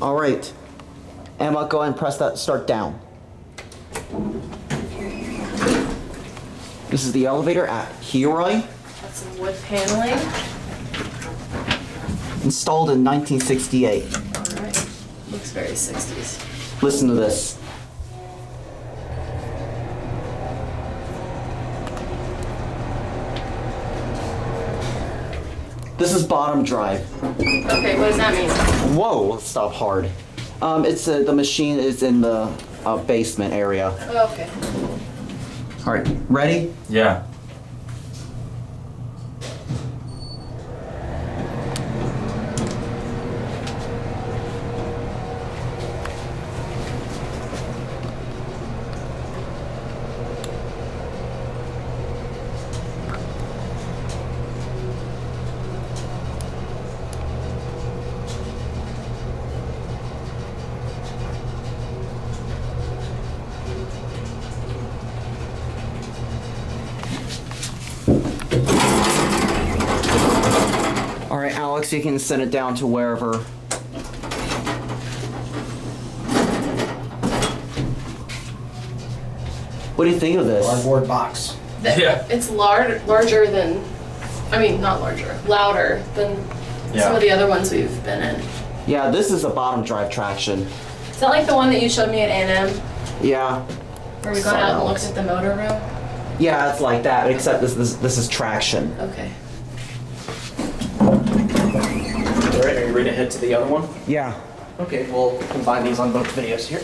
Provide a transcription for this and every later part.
All right. Emma, go ahead and press that start down. This is the elevator at Heroy. That's some wood paneling. Installed in 1968. All right. Looks very 60s. Listen to this. This is bottom drive. Okay, what does that mean? Whoa, let's stop hard. The machine is in the basement area. Oh, okay. All right, ready? Yeah. All right, Alex, you can send it down to wherever. What do you think of this? Cardboard box. Yeah. It's larger than, I mean, not larger, louder than some of the other ones we've been in. Yeah, this is a bottom drive traction. Is that like the one that you showed me at A&M? Yeah. Where we got out and looked at the motor room? Yeah, it's like that, except this is traction. Okay. Alright, are you ready to head to the other one? Yeah. Okay, we'll combine these on both videos here.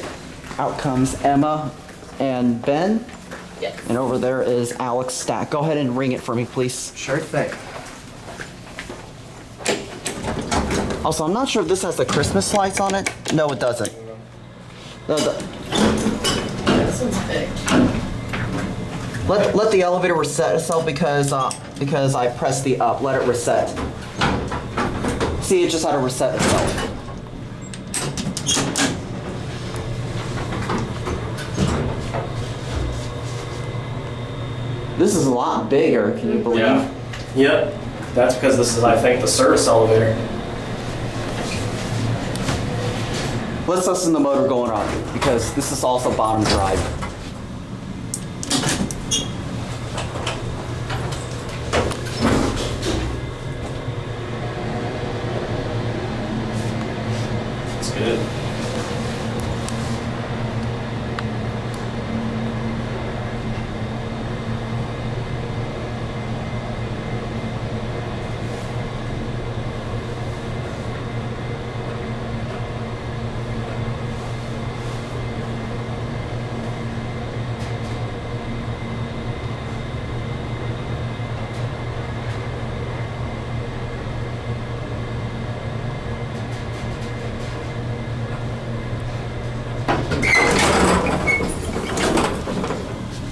Out comes Emma and Ben, Yes. and over there is Alex Stack. Go ahead and ring it for me, please. Sure thing. Also, I'm not sure if this has the Christmas lights on it. No, it doesn't. This one's big. Let the elevator reset itself because I pressed the up. Let it reset. See, it just had to reset itself. This is a lot bigger. Can you believe? Yeah. Yep. That's because this is, I think, the service elevator. Let's listen to the motor going on because this is also bottom drive. It's good.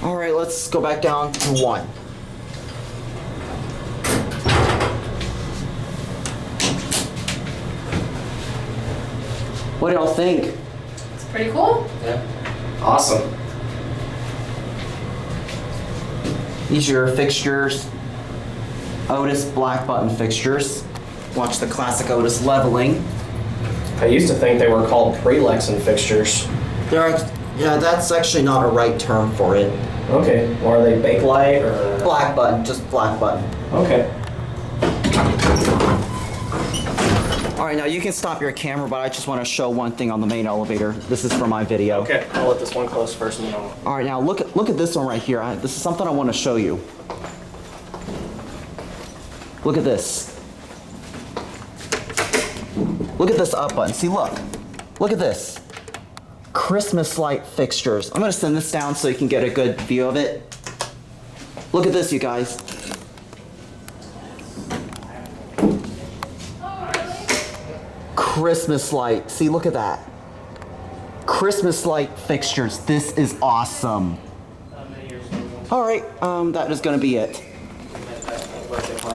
All right, let's go back down to 1. What do y'all think? It's pretty cool. Yeah. Awesome. These are your fixtures. Otis black button fixtures. Watch the classic Otis leveling. I used to think they were called prelexin fixtures. Yeah, that's actually not a right term for it. Okay. Or are they bakelite or? Black button, just black button. Okay. All right, now you can stop your camera, but I just want to show one thing on the main elevator. This is for my video. Okay. I'll let this one close first and then I'll. All right, now look at this one right here. This is something I want to show you. Look at this. Look at this up button. See, look at this. Christmas light fixtures. I'm gonna send this down so you can get a good view of it. Look at this, you guys. Christmas light. See, look at that. Christmas light fixtures. This is awesome. All right, that is gonna be it.